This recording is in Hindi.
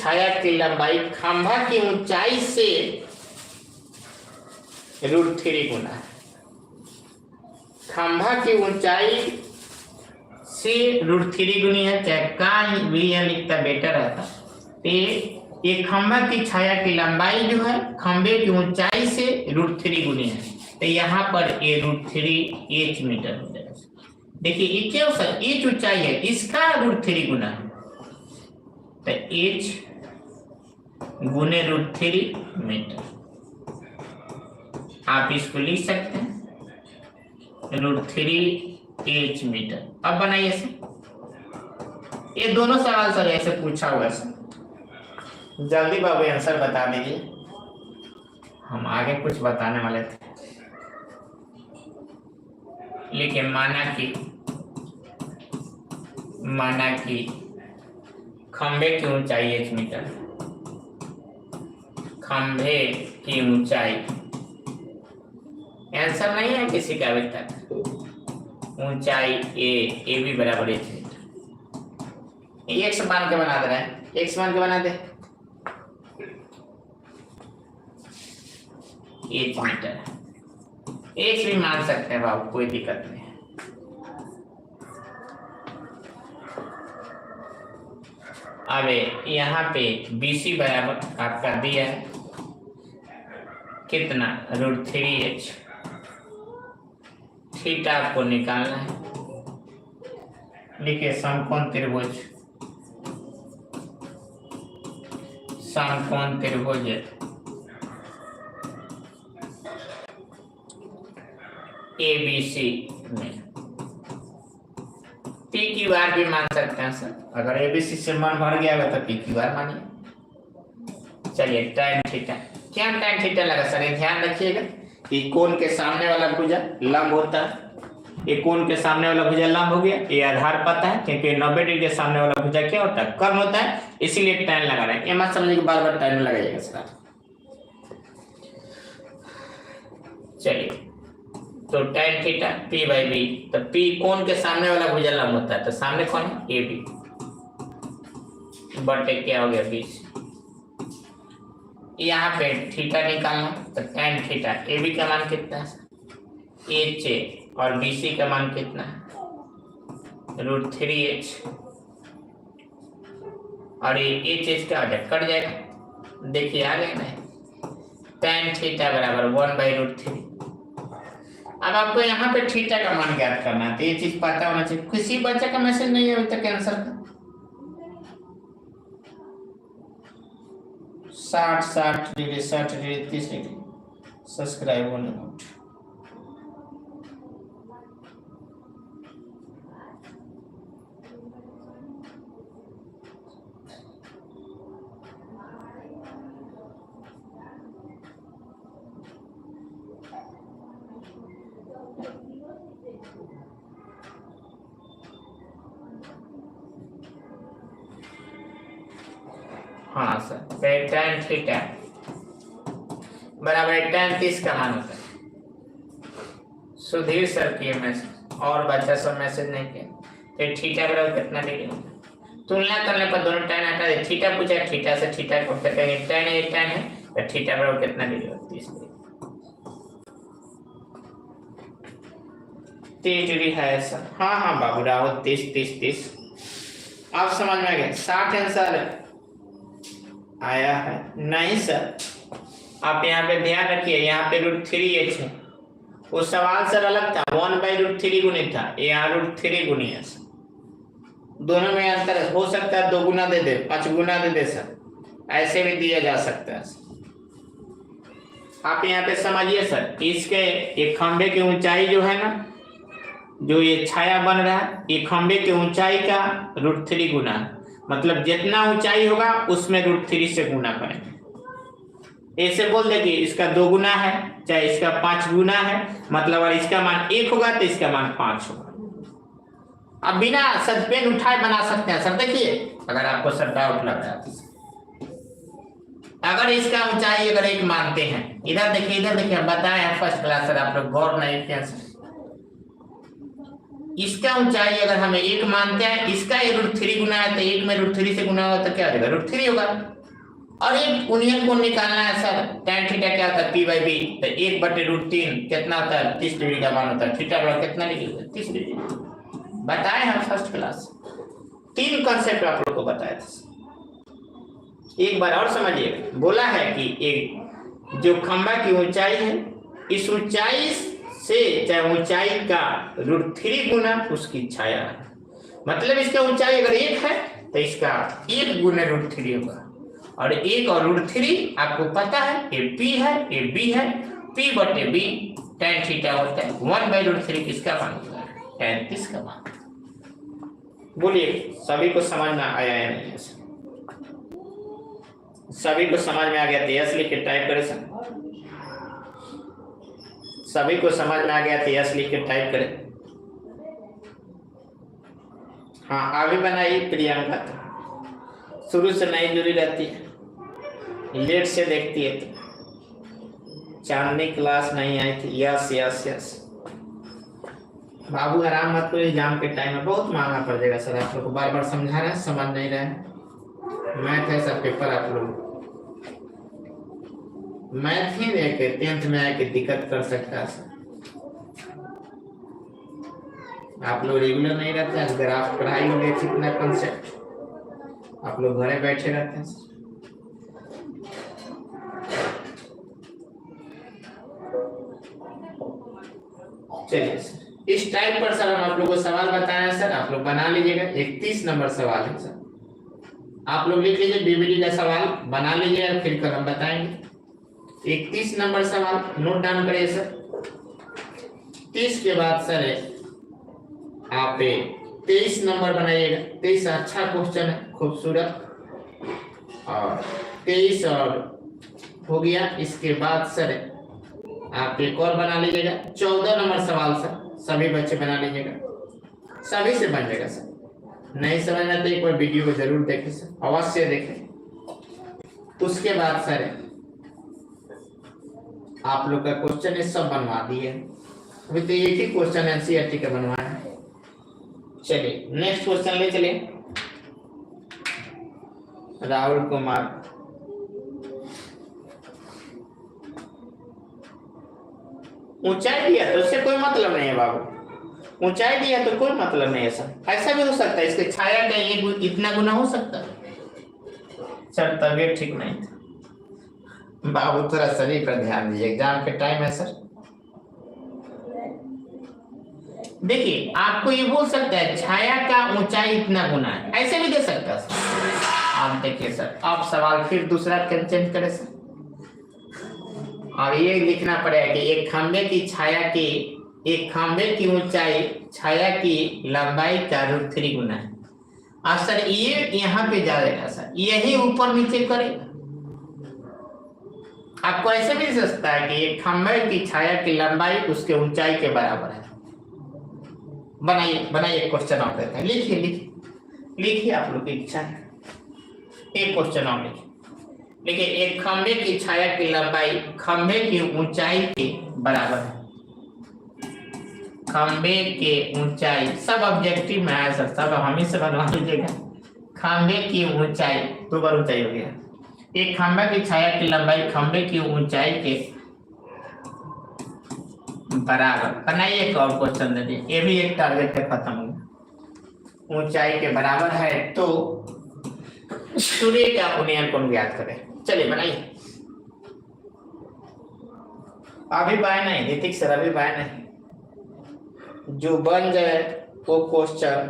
छाया की लंबाई खंभा की ऊंचाई से √3 गुना है। खंभा की ऊंचाई से √3 गुनी है, चाहे का भी यह लिखता बेटर रहता। तो ये खंभा की छाया की लंबाई जो है खंभे की ऊंचाई से √3 गुनी है, तो यहाँ पर ये √3 h मीटर हो जाएगा। देखिए ये क्या हो सकता, h ऊंचाई है, इसका √3 गुना है, तो h गुने √3 मीटर। आप इसको लिख सकते हैं √3 h मीटर। अब बनाइए ऐसे, ये दोनों सवाल सर ऐसे पूछा हुआ है, जल्दी बाबू आंसर बता दीजिए, हम आगे कुछ बताने वाले थे। लिखिए माना कि खंभे की ऊंचाई h मीटर, खंभे की ऊंचाई, आंसर नहीं है किसी का अभी तक, ऊंचाई ए भी बराबर h मीटर। x मान के बना दे रहे हैं, x मान के बना दे h मीटर, x भी मान सकते हैं बाबू, कोई दिक्कत नहीं है। अब यहाँ पे BC बराबर आपका दिया है कितना, √3h। थीटा आपको निकालना है, लिखिए समकोण त्रिभुज, समकोण त्रिभुज ABC में PQR भी मान सकते हैं सर, अगर ABC से मान भर गया होगा तो PQR मानिए। चलिए tan थीटा, क्या tan थीटा लगा सर, ये ध्यान रखिएगा कि कोण के सामने वाला भुजा लंब होता है, ये कोण के सामने वाला भुजा लंब हो गया, ये आधार पता है क्योंकि 90 डिग्री के सामने वाला भुजा क्या होता है, कर्ण होता है, इसीलिए tan लगा रहे हैं। ये मत समझिए कि बार बार tan लगाइएगा सर। चलिए तो tan थीटा P/B, तो P कोण के सामने वाला भुजा लंब होता है, तो सामने कौन है, AB बटे क्या हो गया 20। यहाँ पे थीटा निकालना, तो tan थीटा AB का मान कितना है, HA, और BC का मान कितना है, √3h, और ये HH का कट जाएगा, देखिए आ गया ना, tan थीटा बराबर 1/√3। अब आपको यहाँ पे थीटा का मान ज्ञात करना है, तो ये चीज पता होना चाहिए। किसी बच्चे का मैसेज नहीं है अभी तक आंसर का, 60 डिग्री 30 डिग्री सब्सक्राइब होने में। हाँ सर, tan थीटा बराबर tan 30 का मान होता है। सुधीर सर किए मैसेज, और बच्चा सब मैसेज नहीं किया। तो थीटा बराबर कितना डिग्री होता है, तुलना करने पर दोनों tan हटा दे, थीटा पूछा, थीटा से थीटा को करेंगे, tan है तो थीटा बराबर कितना डिग्री होता है, 30 डिग्री है सर। हाँ बाबू राहुल 30। आप समझ में आ गया, 60 आंसर आया है नहीं सर। आप यहाँ पे ध्यान रखिए, यहाँ पे √3h है, वो सवाल सर अलग था, 1/√3 गुणित था, यहाँ √3 गुनी है सर। दोनों में अंतर हो सकता है, 2 गुना दे दे, 5 गुना दे दे सर, ऐसे भी दिया जा सकता है सर। आप यहाँ पे समझिए सर, इसके ये खंभे की ऊंचाई जो है ना, जो ये छाया बन रहा है, ये खंभे की ऊंचाई का √3 गुना है, मतलब जितना ऊंचाई होगा उसमें √3 से गुना करेंगे। ऐसे बोल दे कि इसका 2 गुना है, चाहे इसका 5 गुना है, मतलब अगर इसका मान 1 होगा तो इसका मान 5 होगा। अब बिना सर पेन उठाए बना सकते हैं सर, देखिए अगर आपको सर डाउट लग रहा है, अगर इसका ऊंचाई अगर 1 मानते हैं, इधर देखिए बताए फर्स्ट क्लास सर, आप लोग गौर नहीं किया सर। इसका ऊंचाई अगर हमें 1 मानते हैं, इसका ये √3 गुना है, तो 1 में √3 से गुना होगा तो क्या हो जाएगा, √3 होगा। और एक गुणियन को निकालना है सर, tan थीटा क्या होता है, p/b, तो 1/√3 कितना होता है, 30 डिग्री का मान होता है। थीटा बराबर कितना लिखिएगा, 30 डिग्री। बताए हम फर्स्ट क्लास 3 कंसेप्ट आप लोग को बताए थे। एक बार और समझिए, बोला है कि एक जो खंभा की ऊंचाई है, इस ऊंचाई से चाहे ऊंचाई का √3 गुना उसकी छाया है। मतलब इसका ऊंचाई अगर 1 है तो इसका 1 गुना √3 होगा। और 1 और √3 आपको पता है, ये p है, ये b है, p/b tan थीटा होता है। 1/√3 किसका मान होता है, tan 30 का मान। बोलिए सभी को समझ में आया या नहीं? सभी को समझ में आ गया तो यस लिख के टाइप करें सर। सभी को समझ में आ गया तो यस लिख के टाइप करें। हाँ अभी बनाइए। प्रियंका शुरू से नहीं जुड़ी रहती है, लेट से देखती है, तो चांदनी क्लास नहीं आई थी। यस यस यस बाबू आराम मत करो, एग्जाम के टाइम में बहुत महंगा पड़ जाएगा सर। आप लोग को बार बार समझा रहे हैं, समझ नहीं रहे हैं। मैथ है सर, पेपर आप लोग मैथ ही देखे 10th में आके दिक्कत कर सकता है सर। आप लोग रेगुलर नहीं रहते हैं, ग्राफ पढ़ाई हो गई, कितना कंसेप्ट आप लोग घरे बैठे रहते हैं। चलिए सर, इस टाइप पर सर हम आप लोगों को सवाल बताया सर, आप लोग बना लीजिएगा। 31 नंबर सवाल है सर, आप लोग लिख लीजिए बीबीडी का सवाल बना लीजिएगा, फिर कल हम बताएंगे। 31 नंबर सवाल नोट डाउन करिए सर। 30 के बाद सर आप 23 नंबर बनाइएगा। 23 अच्छा क्वेश्चन है, खूबसूरत। और 23 और हो गया। इसके बाद सर आप एक और बना लीजिएगा। 14 नंबर सवाल सर सभी बच्चे बना लीजिएगा, सभी से बन जाएगा सर। नहीं समझ में तो एक बार वीडियो को जरूर देखें सर, अवश्य देखें। उसके बाद सर आप लोग का क्वेश्चन सब बनवा दिए। अभी तो एक ही क्वेश्चन एनसीईआरटी का बनवाना है। चलिए नेक्स्ट क्वेश्चन ले चलिए। राहुल कुमार, ऊंचाई दिया तो उससे कोई मतलब नहीं है बाबू, ऊंचाई दिया तो कोई मतलब नहीं है सर। ऐसा भी हो सकता है इसके छाया का ये इतना गुना हो सकता है सर। तबीयत ठीक नहीं था बाबू, थोड़ा शरीर पर ध्यान दीजिए, एग्जाम के टाइम है सर। देखिए आपको ये बोल सकता है छाया का ऊंचाई इतना गुना है, ऐसे भी दे सकता है सर। आप देखिए सर, आप सवाल फिर दूसरा चेंज करें सर। और ये लिखना पड़ेगा कि एक खंबे की छाया की, एक खंबे की ऊंचाई छाया की लंबाई का √3 गुना है। और सर ये यहाँ पे जाएगा सर, यही ऊपर नीचे करेगा। आपको ऐसे भी दे सकता है कि एक खंबे की छाया की लंबाई उसके ऊंचाई के बराबर है। बनाइए बनाइए क्वेश्चन आप देते हैं, लिखिए लिखिए लिखिए, आप लोग की इच्छा है। एक क्वेश्चन और लिखिए। देखिए एक खंबे की छाया की लंबाई खंबे की ऊंचाई के बराबर है। खंबे के ऊंचाई सब ऑब्जेक्टिव में आया सर, सब हम ही से बनवा लीजिएगा। खंबे की ऊंचाई, 2 बार ऊंचाई हो गया। एक खंबे की छाया की लंबाई खंबे की ऊंचाई के बराबर। बनाइए एक और क्वेश्चन दे दिए, ये भी एक टारगेट है, खत्म हो गया। ऊंचाई के बराबर है तो सूर्य का उन्नयन कोण ज्ञात करें। चलिए बनाइए। अभी पाए नहीं नीतिक सर, अभी पाए नहीं। जो बन जाए वो क्वेश्चन